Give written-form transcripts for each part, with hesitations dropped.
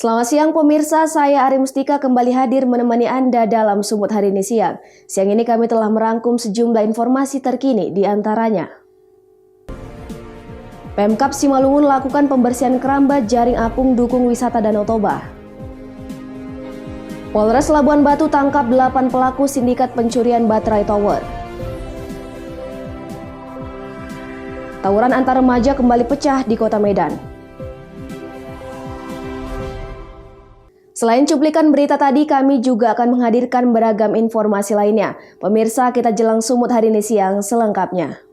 Selamat siang pemirsa, saya Ari Mustika kembali hadir menemani Anda dalam Sumut hari ini siang. Siang ini kami telah merangkum sejumlah informasi terkini di antaranya. Pemkab Simalungun lakukan pembersihan keramba jaring apung dukung wisata Danau Toba. Polres Labuan Batu tangkap 8 pelaku sindikat pencurian baterai tower. Tawuran antar remaja kembali pecah di Kota Medan. Selain cuplikan berita tadi, kami juga akan menghadirkan beragam informasi lainnya. Pemirsa, kita jelang Sumut hari ini siang selengkapnya.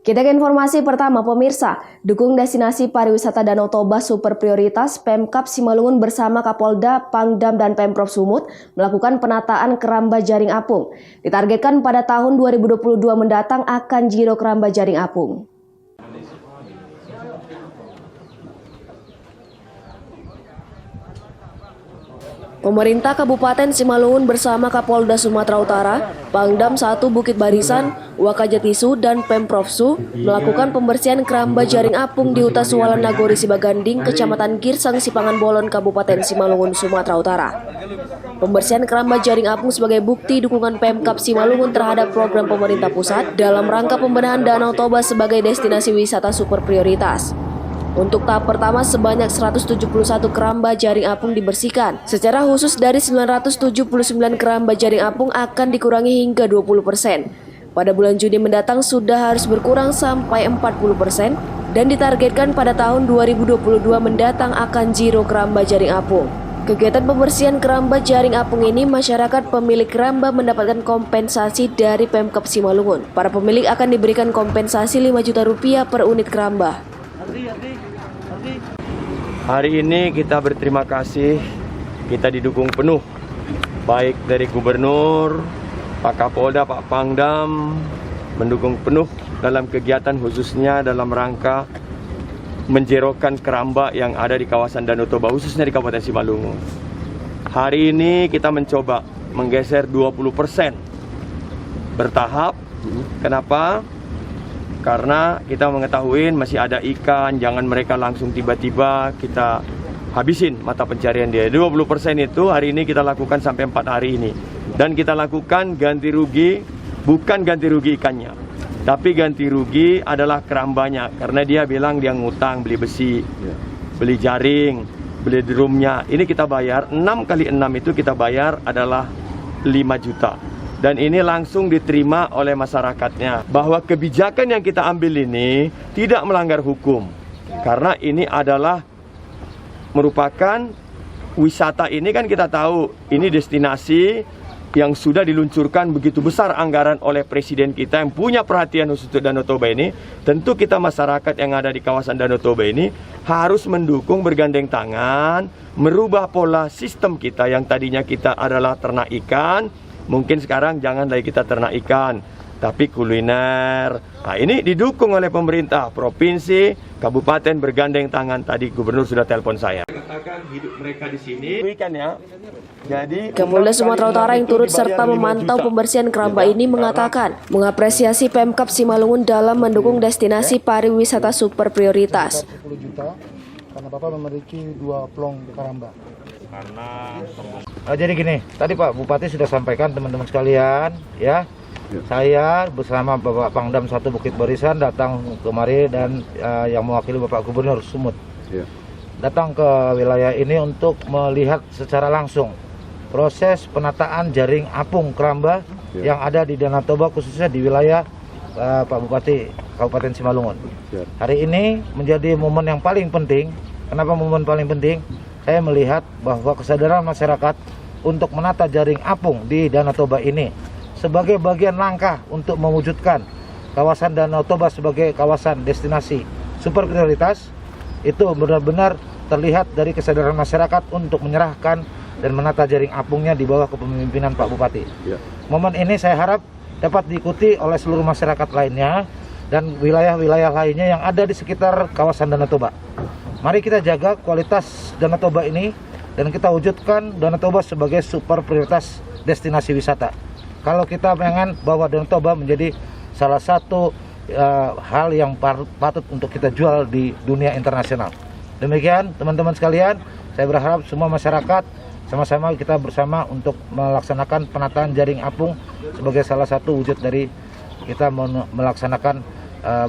Kita ke informasi pertama, pemirsa. Dukung destinasi pariwisata Danau Toba super prioritas, Pemkab Simalungun bersama Kapolda, Pangdam, dan Pemprov Sumut melakukan penataan keramba jaring apung. Ditargetkan pada tahun 2022 mendatang akan giro keramba jaring apung. Pemerintah Kabupaten Simalungun bersama Kapolda Sumatera Utara, Pangdam 1 Bukit Barisan, Wakajatisu, dan Pemprov Su melakukan pembersihan keramba jaring apung di Huta Suwalan Nagori Sibaganding, Kecamatan Girsang, Sipangan Bolon, Kabupaten Simalungun, Sumatera Utara. Pembersihan keramba jaring apung sebagai bukti dukungan Pemkab Simalungun terhadap program pemerintah pusat dalam rangka pembenahan Danau Toba sebagai destinasi wisata super prioritas. Untuk tahap pertama sebanyak 171 keramba jaring apung dibersihkan. Secara khusus dari 979 keramba jaring apung akan dikurangi hingga 20%. Pada bulan Juni mendatang sudah harus berkurang sampai 40% dan ditargetkan pada tahun 2022 mendatang akan zero keramba jaring apung. Kegiatan pembersihan keramba jaring apung ini masyarakat pemilik keramba mendapatkan kompensasi dari Pemkab Simalungun. Para pemilik akan diberikan kompensasi 5 juta rupiah per unit keramba. Hari ini kita berterima kasih, kita didukung penuh, baik dari Gubernur, Pak Kapolda, Pak Pangdam, mendukung penuh dalam kegiatan khususnya dalam rangka menjerokan keramba yang ada di kawasan Danau Toba, khususnya di Kabupaten Simalungun. Hari ini kita mencoba menggeser 20% bertahap. Kenapa? Karena kita mengetahui masih ada ikan, jangan mereka langsung tiba-tiba kita habisin mata pencarian dia. 20% itu hari ini kita lakukan sampai 4 hari ini. Dan kita lakukan ganti rugi, bukan ganti rugi ikannya, tapi ganti rugi adalah kerambanya. Karena dia bilang dia ngutang, beli besi, beli jaring, beli drumnya. Ini kita bayar, 6 kali 6 itu kita bayar adalah 5 juta. Dan ini langsung diterima oleh masyarakatnya bahwa kebijakan yang kita ambil ini tidak melanggar hukum. Karena ini adalah merupakan wisata, ini kan kita tahu ini destinasi yang sudah diluncurkan begitu besar anggaran oleh Presiden kita yang punya perhatian khusus untuk Danau Toba ini. Tentu kita masyarakat yang ada di kawasan Danau Toba ini harus mendukung bergandeng tangan, merubah pola sistem kita yang tadinya kita adalah ternak ikan. Mungkin sekarang jangan lagi kita ternak ikan, tapi kuliner. Nah, ini didukung oleh pemerintah provinsi, kabupaten bergandeng tangan. Tadi gubernur sudah telepon saya. Katakan hidup mereka di sini ikan ya. Jadi Kapolda Sumatera Utara yang turut serta memantau pembersihan keramba ini mengatakan mengapresiasi Pemkab Simalungun dalam mendukung destinasi pariwisata super prioritas. 10 juta karena Bapak memiliki 2 plong di keramba. Jadi gini, tadi Pak Bupati sudah sampaikan teman-teman sekalian, ya. Saya bersama Bapak Pangdam 1 Bukit Barisan datang kemari dan yang mewakili Bapak Gubernur Sumut. Datang ke wilayah ini untuk melihat secara langsung proses penataan jaring apung keramba yang ada di Danau Toba, khususnya di wilayah Pak Bupati Kabupaten Simalungun. Hari ini menjadi momen yang paling penting. Kenapa momen paling penting? Saya melihat bahwa kesadaran masyarakat untuk menata jaring apung di Danau Toba ini sebagai bagian langkah untuk mewujudkan kawasan Danau Toba sebagai kawasan destinasi super prioritas, itu benar-benar terlihat dari kesadaran masyarakat untuk menyerahkan dan menata jaring apungnya di bawah kepemimpinan Pak Bupati. Momen ini saya harap dapat diikuti oleh seluruh masyarakat lainnya dan wilayah-wilayah lainnya yang ada di sekitar kawasan Danau Toba. Mari kita jaga kualitas Danau Toba ini dan kita wujudkan Danau Toba sebagai super prioritas destinasi wisata. Kalau kita pengen bahwa Danau Toba menjadi salah satu hal yang patut untuk kita jual di dunia internasional. Demikian teman-teman sekalian, saya berharap semua masyarakat sama-sama kita bersama untuk melaksanakan penataan jaring apung sebagai salah satu wujud dari kita melaksanakan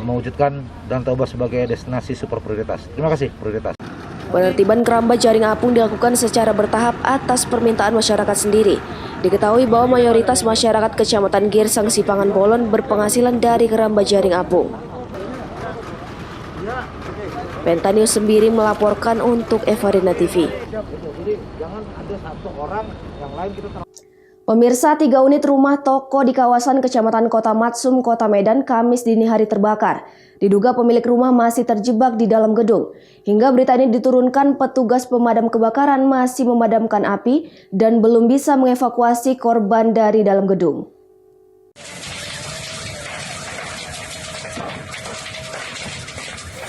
mewujudkan Danau Toba sebagai destinasi super prioritas. Terima kasih, prioritas. Penertiban keramba jaring apung dilakukan secara bertahap atas permintaan masyarakat sendiri. Diketahui bahwa mayoritas masyarakat Kecamatan Girsang Sipangan Bolon berpenghasilan dari keramba jaring apung. Pentanews sendiri melaporkan untuk Evarina TV. Pemirsa, 3 unit rumah toko di kawasan Kecamatan Kota Matsum, Kota Medan, Kamis dini hari terbakar. Diduga pemilik rumah masih terjebak di dalam gedung. Hingga berita ini diturunkan, petugas pemadam kebakaran masih memadamkan api dan belum bisa mengevakuasi korban dari dalam gedung.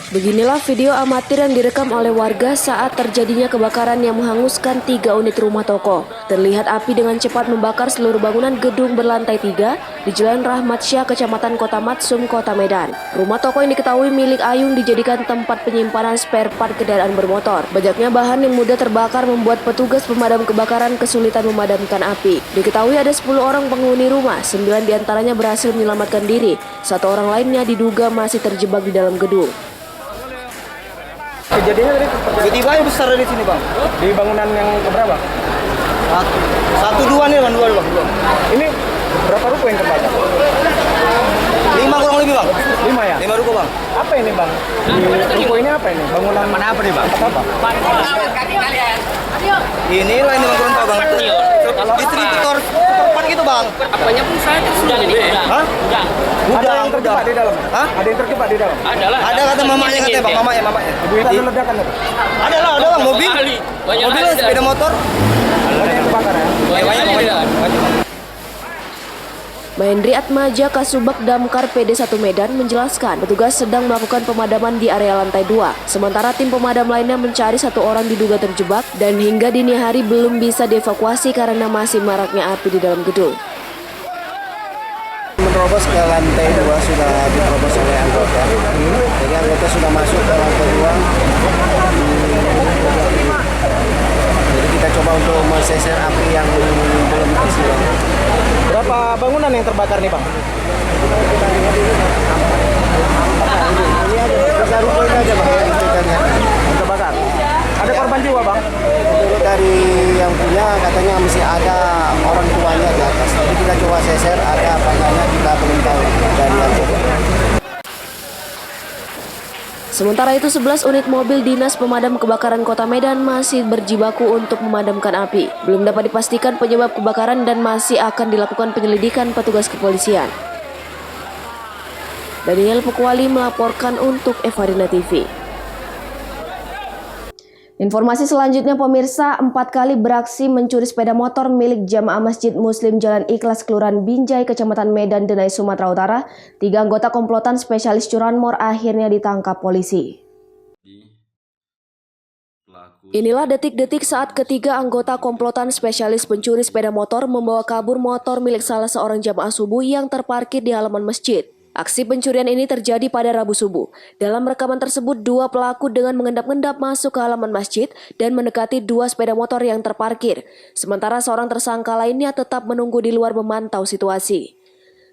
Beginilah video amatir yang direkam oleh warga saat terjadinya kebakaran yang menghanguskan 3 unit rumah toko. Terlihat api dengan cepat membakar seluruh bangunan gedung berlantai 3 di Jalan Rahmat Syah, Kecamatan Kota Matsum, Kota Medan. Rumah toko yang diketahui milik Ayung dijadikan tempat penyimpanan spare part kendaraan bermotor. Banyaknya bahan yang mudah terbakar membuat petugas pemadam kebakaran kesulitan memadamkan api. Diketahui ada 10 orang penghuni rumah, 9 diantaranya berhasil menyelamatkan diri. 1 orang lainnya diduga masih terjebak di dalam gedung. Kejadiannya tadi tiba-tiba yang besar dari sini bang. Di bangunan yang keberapa? Satu dua nih bang, dua. Ini berapa ruko yang terbakar? 5 kurang lebih bang. 5 ya? 5 ruko bang. Apa ini bang? Di ruko ini apa ini? Bangunan mana apa nih bang? Apa? Inilah ini bang, kurang tahu bang. Distributor seperempat gitu bang. Apanya pun saya sudah jadi gudang. Hah? Gudang. Ada yang terjebak di dalam? Hah? Ada yang terjebak di dalam? Ada lah. Ada kata mamanya katanya bang, mamanya. Ibu Ada ledakan ada? Ada lah, ada bang, mobil. Mobil, sepeda motor. Banyak yang kebakar ya? Banyak. Mahendri Atmaja Kasubag Damkar PD 1 Medan menjelaskan petugas sedang melakukan pemadaman di area lantai 2. Sementara tim pemadam lainnya mencari 1 orang diduga terjebak dan hingga dini hari belum bisa dievakuasi karena masih maraknya api di dalam gedung. Menerobos ke lantai 2 sudah diterobos oleh anggota. Jadi anggota sudah masuk ke lantai 2. Jadi kita coba untuk menseser api yang belum tersiram. Berapa bangunan yang terbakar nih bang? Ini ada besar ruko ini aja bang yang kita lihat. Terbakar. Ada korban jiwa bang? Menurut dari yang punya katanya masih ada orang tuanya di atas. Jadi kita coba seser, ada apa enggaknya kita belum tahu dari anggota. Sementara itu 11 unit mobil dinas pemadam kebakaran Kota Medan masih berjibaku untuk memadamkan api. Belum dapat dipastikan penyebab kebakaran dan masih akan dilakukan penyelidikan petugas kepolisian. Daniel Pukwali melaporkan untuk Evarina TV. Informasi selanjutnya, pemirsa, 4 kali beraksi mencuri sepeda motor milik jamaah Masjid Muslim Jalan Ikhlas Kelurahan Binjai, Kecamatan Medan, Denai, Sumatera Utara. 3 anggota komplotan spesialis curanmor akhirnya ditangkap polisi. Inilah detik-detik saat ketiga anggota komplotan spesialis pencuri sepeda motor membawa kabur motor milik salah seorang jamaah subuh yang terparkir di halaman masjid. Aksi pencurian ini terjadi pada Rabu subuh. Dalam rekaman tersebut, 2 pelaku dengan mengendap-endap masuk ke halaman masjid dan mendekati 2 sepeda motor yang terparkir. Sementara seorang tersangka lainnya tetap menunggu di luar memantau situasi.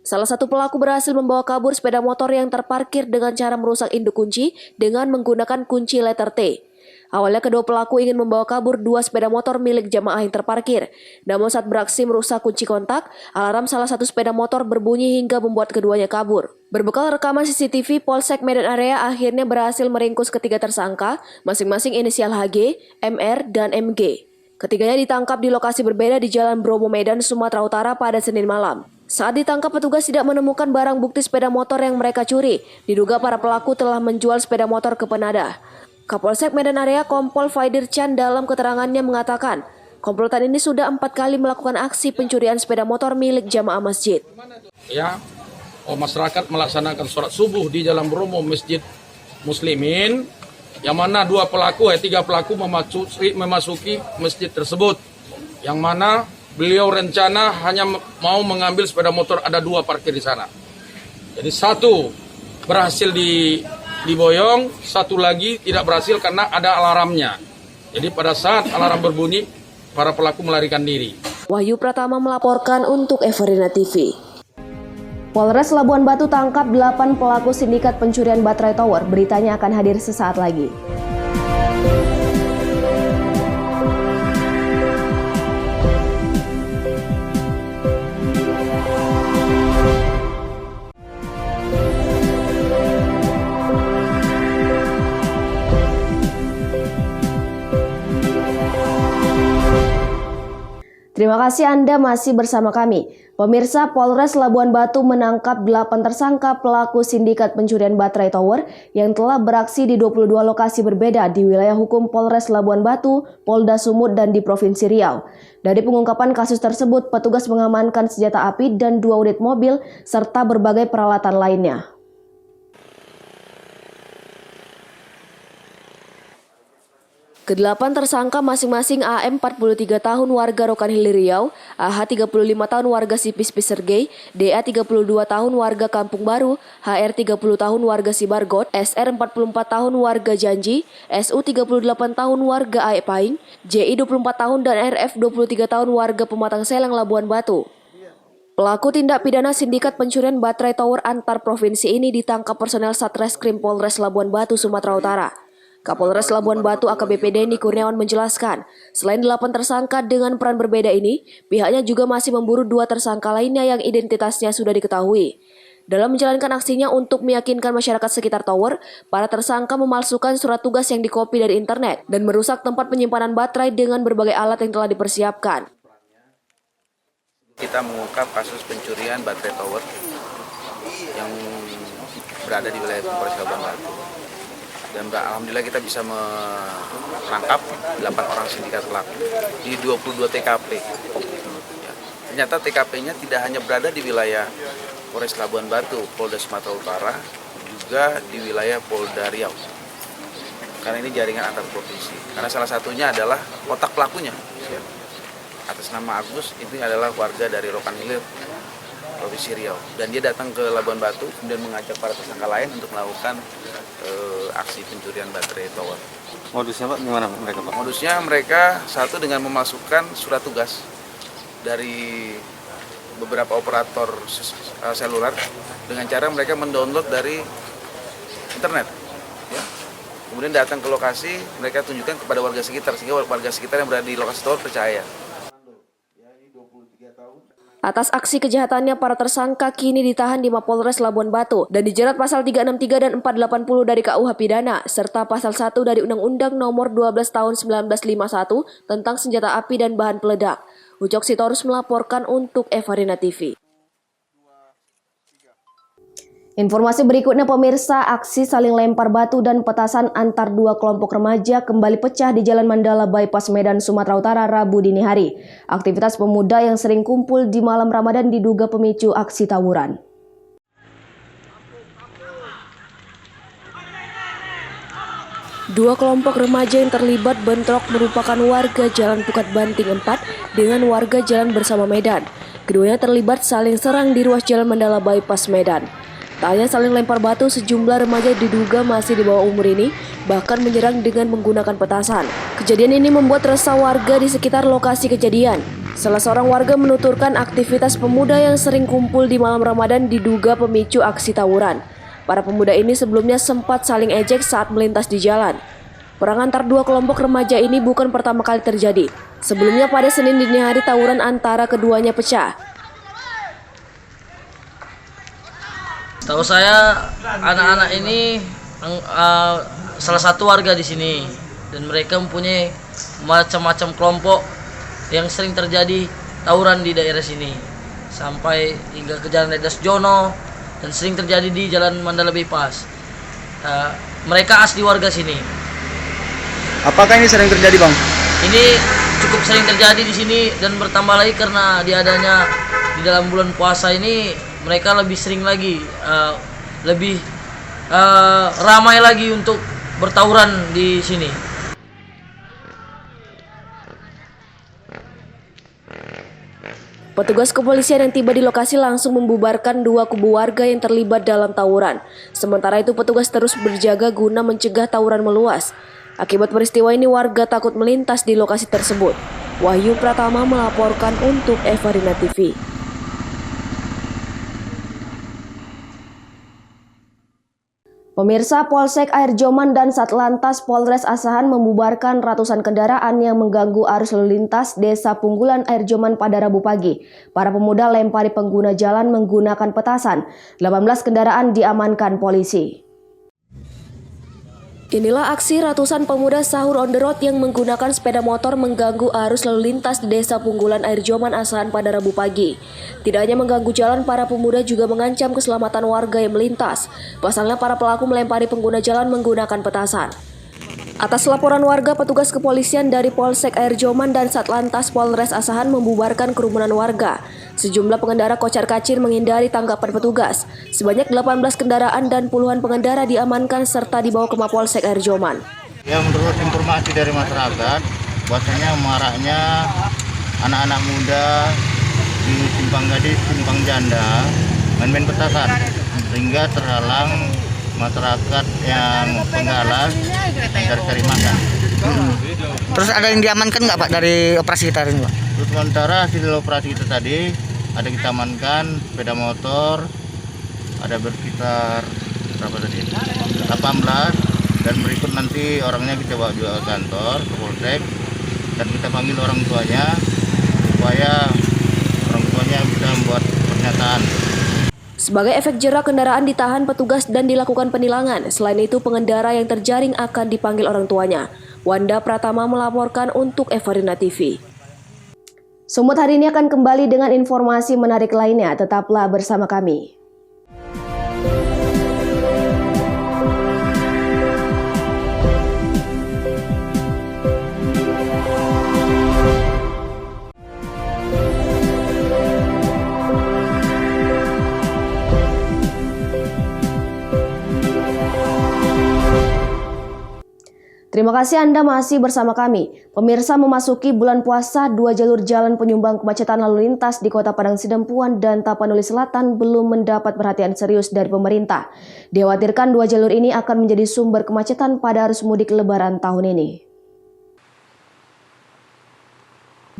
Salah satu pelaku berhasil membawa kabur sepeda motor yang terparkir dengan cara merusak induk kunci dengan menggunakan kunci letter T. Awalnya kedua pelaku ingin membawa kabur 2 sepeda motor milik jamaah yang terparkir. Namun saat beraksi merusak kunci kontak, alarm salah satu sepeda motor berbunyi hingga membuat keduanya kabur. Berbekal rekaman CCTV, Polsek Medan Area akhirnya berhasil meringkus ketiga tersangka, masing-masing inisial HG, MR, dan MG. Ketiganya ditangkap di lokasi berbeda di Jalan Bromo, Medan, Sumatera Utara pada Senin malam. Saat ditangkap, petugas tidak menemukan barang bukti sepeda motor yang mereka curi. Diduga para pelaku telah menjual sepeda motor ke penadah. Kapolsek Medan Area Kompol Faidir Chan dalam keterangannya mengatakan, komplotan ini sudah 4 kali melakukan aksi pencurian sepeda motor milik jamaah masjid. Ya, masyarakat melaksanakan sholat subuh di Jalan Bromo Masjid Muslimin, yang mana 3 pelaku memasuki masjid tersebut, yang mana beliau rencana hanya mau mengambil sepeda motor, ada 2 parkir di sana. Jadi 1 berhasil diboyong, 1 lagi tidak berhasil karena ada alarmnya. Jadi pada saat alarm berbunyi, para pelaku melarikan diri. Wahyu Pratama melaporkan untuk Everina TV. Polres Labuan Batu tangkap 8 pelaku sindikat pencurian baterai tower. Beritanya akan hadir sesaat lagi. Terima kasih Anda masih bersama kami. Pemirsa, Polres Labuan Batu menangkap 8 tersangka pelaku sindikat pencurian baterai tower yang telah beraksi di 22 lokasi berbeda di wilayah hukum Polres Labuan Batu, Polda Sumut, dan di Provinsi Riau. Dari pengungkapan kasus tersebut, petugas mengamankan senjata api dan 2 unit mobil serta berbagai peralatan lainnya. Kedelapan tersangka masing-masing AM 43 tahun warga Rokan Hilir Riau, AH 35 tahun warga Sipis Pisergei, DA 32 tahun warga Kampung Baru, HR 30 tahun warga Sibargot, SR 44 tahun warga Janji, SU 38 tahun warga Aepaing, JI 24 tahun dan RF 23 tahun warga Pematang Selang Labuan Batu. Pelaku tindak pidana sindikat pencurian baterai tower antar provinsi ini ditangkap personel Satreskrim Polres Labuan Batu, Sumatera Utara. Kapolres Labuan Batu AKBP Denny Kurniawan menjelaskan, selain 8 tersangka dengan peran berbeda ini, pihaknya juga masih memburu 2 tersangka lainnya yang identitasnya sudah diketahui. Dalam menjalankan aksinya untuk meyakinkan masyarakat sekitar tower, para tersangka memalsukan surat tugas yang dikopi dari internet dan merusak tempat penyimpanan baterai dengan berbagai alat yang telah dipersiapkan. Kita mengungkap kasus pencurian baterai tower yang berada di wilayah Polres Labuan Batu. Dan alhamdulillah kita bisa menangkap 8 orang sindikat pelaku di 22 TKP. Ya. Ternyata TKP-nya tidak hanya berada di wilayah Polres Labuan Batu, Polda Sumatera Utara, juga di wilayah Polda Riau. Karena ini jaringan antar provinsi. Karena salah satunya adalah otak pelakunya. Ya. Atas nama Agus, itu adalah warga dari Rokan Hilir, Provinsi Riau. Dan dia datang ke Labuan Batu, kemudian mengajak para tersangka lain untuk melakukan aksi pencurian baterai tower. Modusnya Pak gimana mereka Pak? Modusnya mereka satu dengan memasukkan surat tugas dari beberapa operator seluler dengan cara mereka mendownload dari internet. Ya. Kemudian datang ke lokasi, mereka tunjukkan kepada warga sekitar sehingga warga sekitar yang berada di lokasi tower percaya. Atas aksi kejahatannya, para tersangka kini ditahan di Mapolres Labuan Batu dan dijerat pasal 363 dan 480 dari KUH Pidana, serta pasal 1 dari Undang-Undang Nomor 12 Tahun 1951 tentang senjata api dan bahan peledak. Ucok Sitorus melaporkan untuk Everina TV. Informasi berikutnya pemirsa, aksi saling lempar batu dan petasan antar 2 kelompok remaja kembali pecah di Jalan Mandala Bypass Medan, Sumatera Utara, Rabu dini hari. Aktivitas pemuda yang sering kumpul di malam Ramadan diduga pemicu aksi tawuran. Dua kelompok remaja yang terlibat bentrok merupakan warga Jalan Pukat Banting 4 dengan warga Jalan Bersama Medan. Keduanya terlibat saling serang di ruas Jalan Mandala Bypass Medan. Tak hanya saling lempar batu, sejumlah remaja diduga masih di bawah umur ini bahkan menyerang dengan menggunakan petasan. Kejadian ini membuat resah warga di sekitar lokasi kejadian. Salah seorang warga menuturkan aktivitas pemuda yang sering kumpul di malam Ramadan diduga pemicu aksi tawuran. Para pemuda ini sebelumnya sempat saling ejek saat melintas di jalan. Perang antar 2 kelompok remaja ini bukan pertama kali terjadi. Sebelumnya pada Senin dini hari tawuran antara keduanya pecah. Tahu saya anak-anak ini salah satu warga di sini dan mereka mempunyai macam-macam kelompok yang sering terjadi tawuran di daerah sini sampai hingga ke Jalan Ledas Jono dan sering terjadi di Jalan Mandala Bypass. Mereka asli warga sini. Apakah ini sering terjadi Bang? Ini cukup sering terjadi di sini dan bertambah lagi karena diadanya di dalam bulan puasa ini mereka lebih sering lagi, lebih ramai lagi untuk bertawuran di sini. Petugas kepolisian yang tiba di lokasi langsung membubarkan dua kubu warga yang terlibat dalam tawuran. Sementara itu petugas terus berjaga guna mencegah tawuran meluas. Akibat peristiwa ini warga takut melintas di lokasi tersebut. Wahyu Pratama melaporkan untuk Evarina TV. Pemirsa, Polsek Air Joman dan Satlantas Polres Asahan membubarkan ratusan kendaraan yang mengganggu arus lalu lintas Desa Punggulan Air Joman pada Rabu pagi. Para pemuda lempari pengguna jalan menggunakan petasan. 18 kendaraan diamankan polisi. Inilah aksi ratusan pemuda sahur on the road yang menggunakan sepeda motor mengganggu arus lalu lintas di Desa Punggulan Air Joman Asahan pada Rabu pagi. Tidak hanya mengganggu jalan, para pemuda juga mengancam keselamatan warga yang melintas. Pasalnya para pelaku melempari pengguna jalan menggunakan petasan. Atas laporan warga, petugas kepolisian dari Polsek Air Joman dan Satlantas Polres Asahan membubarkan kerumunan warga. Sejumlah pengendara kocar-kacir menghindari tanggapan petugas. Sebanyak 18 kendaraan dan puluhan pengendara diamankan serta dibawa ke Mapolsek Air Joman. Ya, menurut informasi dari masyarakat, bahwasanya maraknya anak-anak muda di Simpang Gadis, Simpang Janda main-main petasan sehingga terhalang masyarakat yang penggalas dan cari makan. Terus ada yang diamankan nggak Pak dari operasi kita hari ini Pak? Terus sementara hasil operasi kita tadi ada kita amankan sepeda motor, ada bersekitar berapa tadi? 18, dan berikut nanti orangnya kita bawa juga ke kantor, ke Polsek, dan kita panggil orang tuanya supaya orang tuanya bisa membuat pernyataan. Sebagai efek jera, kendaraan ditahan petugas dan dilakukan penilangan. Selain itu, pengendara yang terjaring akan dipanggil orang tuanya. Wanda Pratama melaporkan untuk Evarina TV. Sumut hari ini akan kembali dengan informasi menarik lainnya. Tetaplah bersama kami. Terima kasih Anda masih bersama kami. Pemirsa, memasuki bulan puasa, 2 jalur jalan penyumbang kemacetan lalu lintas di Kota Padang Sidempuan dan Tapanuli Selatan belum mendapat perhatian serius dari pemerintah. Dikhawatirkan 2 jalur ini akan menjadi sumber kemacetan pada arus mudik Lebaran tahun ini.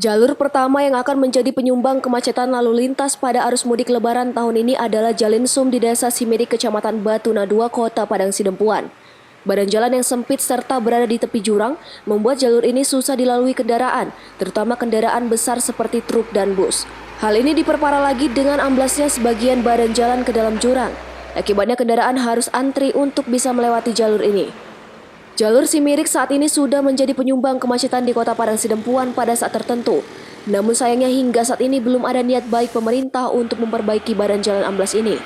Jalur pertama yang akan menjadi penyumbang kemacetan lalu lintas pada arus mudik Lebaran tahun ini adalah Jalinsum di Desa Simedik, Kecamatan Batuna 2, Kota Padang Sidempuan. Badan jalan yang sempit serta berada di tepi jurang membuat jalur ini susah dilalui kendaraan, terutama kendaraan besar seperti truk dan bus. Hal ini diperparah lagi dengan amblasnya sebagian badan jalan ke dalam jurang. Akibatnya kendaraan harus antri untuk bisa melewati jalur ini. Jalur Simedik saat ini sudah menjadi penyumbang kemacetan di Kota Padang Sidempuan pada saat tertentu. Namun sayangnya hingga saat ini belum ada niat baik pemerintah untuk memperbaiki badan jalan amblas ini.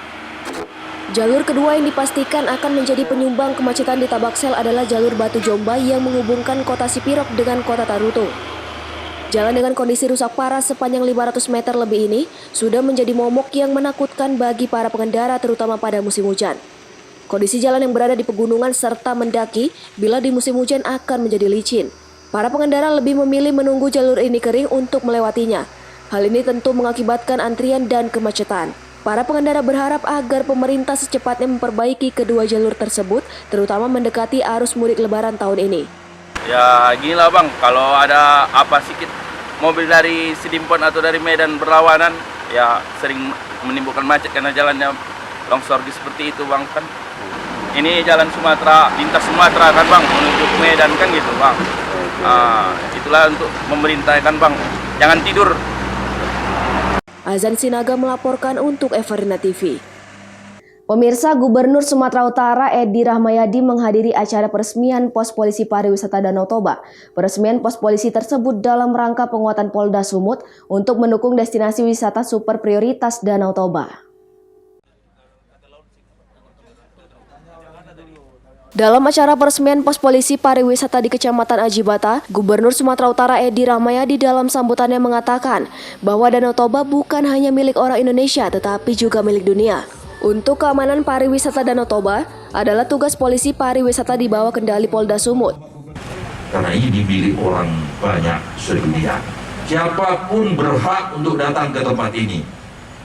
Jalur kedua yang dipastikan akan menjadi penyumbang kemacetan di Tabaksel adalah jalur Batu Jombay yang menghubungkan Kota Sipirok dengan Kota Tarutung. Jalan dengan kondisi rusak parah sepanjang 500 meter lebih ini sudah menjadi momok yang menakutkan bagi para pengendara terutama pada musim hujan. Kondisi jalan yang berada di pegunungan serta mendaki bila di musim hujan akan menjadi licin. Para pengendara lebih memilih menunggu jalur ini kering untuk melewatinya. Hal ini tentu mengakibatkan antrian dan kemacetan. Para pengendara berharap agar pemerintah secepatnya memperbaiki kedua jalur tersebut, terutama mendekati arus mudik Lebaran tahun ini. Ya gini lah Bang, kalau ada apa sedikit mobil dari Sidimpuan atau dari Medan berlawanan, ya sering menimbulkan macet karena jalannya longsor seperti itu Bang kan. Ini jalan Sumatera, lintas Sumatera kan Bang, menuju ke Medan kan gitu Bang. Itulah untuk pemerintah kan Bang, jangan tidur. Azan Sinaga melaporkan untuk Evarina TV. Pemirsa, Gubernur Sumatera Utara Edi Rahmayadi menghadiri acara peresmian Pos Polisi Pariwisata Danau Toba. Peresmian pos polisi tersebut dalam rangka penguatan Polda Sumut untuk mendukung destinasi wisata super prioritas Danau Toba. Dalam acara peresmian pos polisi pariwisata di Kecamatan Ajibata, Gubernur Sumatera Utara Edi Rahmayadi dalam sambutannya mengatakan bahwa Danau Toba bukan hanya milik orang Indonesia tetapi juga milik dunia. Untuk keamanan pariwisata Danau Toba adalah tugas polisi pariwisata di bawah kendali Polda Sumut. Karena ini milik orang banyak sedunia. siapapun berhak untuk datang ke tempat ini.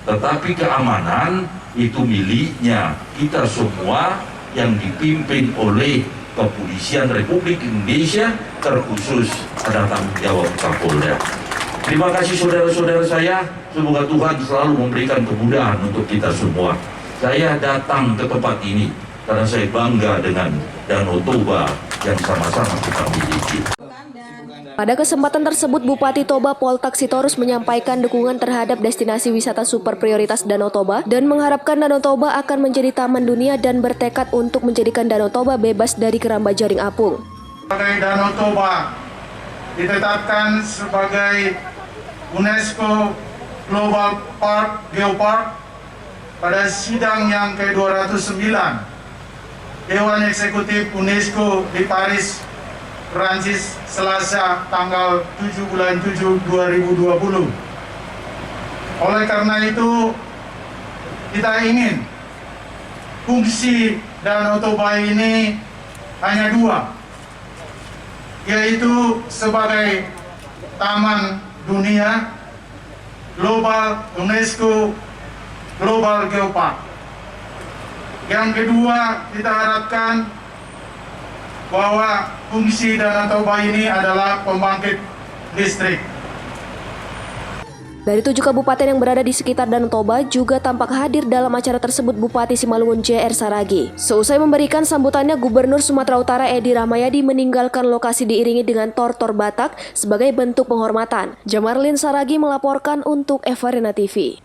Tetapi keamanan itu miliknya kita semua yang dipimpin oleh Kepolisian Republik Indonesia, terkhusus ada tanggung jawab Kapolda. Terima kasih saudara-saudara saya, semoga Tuhan selalu memberikan kemudahan untuk kita semua. Saya datang ke tempat ini karena saya bangga dengan Danau Toba yang sama-sama kita miliki. Pada kesempatan tersebut, Bupati Toba Poltak Sitorus menyampaikan dukungan terhadap destinasi wisata super prioritas Danau Toba dan mengharapkan Danau Toba akan menjadi taman dunia dan bertekad untuk menjadikan Danau Toba bebas dari keramba jaring apung. Sebagai Danau Toba ditetapkan sebagai UNESCO Global Park Geopark pada sidang yang ke-209 Dewan Eksekutif UNESCO di Paris, Prancis, Selasa tanggal 7 bulan 7 2020. Oleh karena itu, kita ingin fungsi Danau Toba ini hanya dua, yaitu sebagai taman dunia global UNESCO Global Geopark. Yang kedua, kita harapkan bahwa fungsi Danau Toba ini adalah pembangkit listrik. Dari 7 kabupaten yang berada di sekitar Danau Toba juga tampak hadir dalam acara tersebut Bupati Simalungun JR Saragi. Seusai memberikan sambutannya, Gubernur Sumatera Utara Edi Rahmayadi meninggalkan lokasi diiringi dengan tortor Batak sebagai bentuk penghormatan. Jamarlin Saragi melaporkan untuk Evarina TV.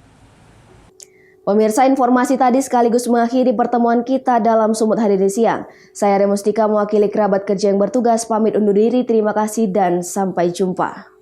Pemirsa, informasi tadi sekaligus mengakhiri pertemuan kita dalam Sumut Hari ini siang. Saya Remustika mewakili kerabat kerja yang bertugas pamit undur diri. Terima kasih dan sampai jumpa.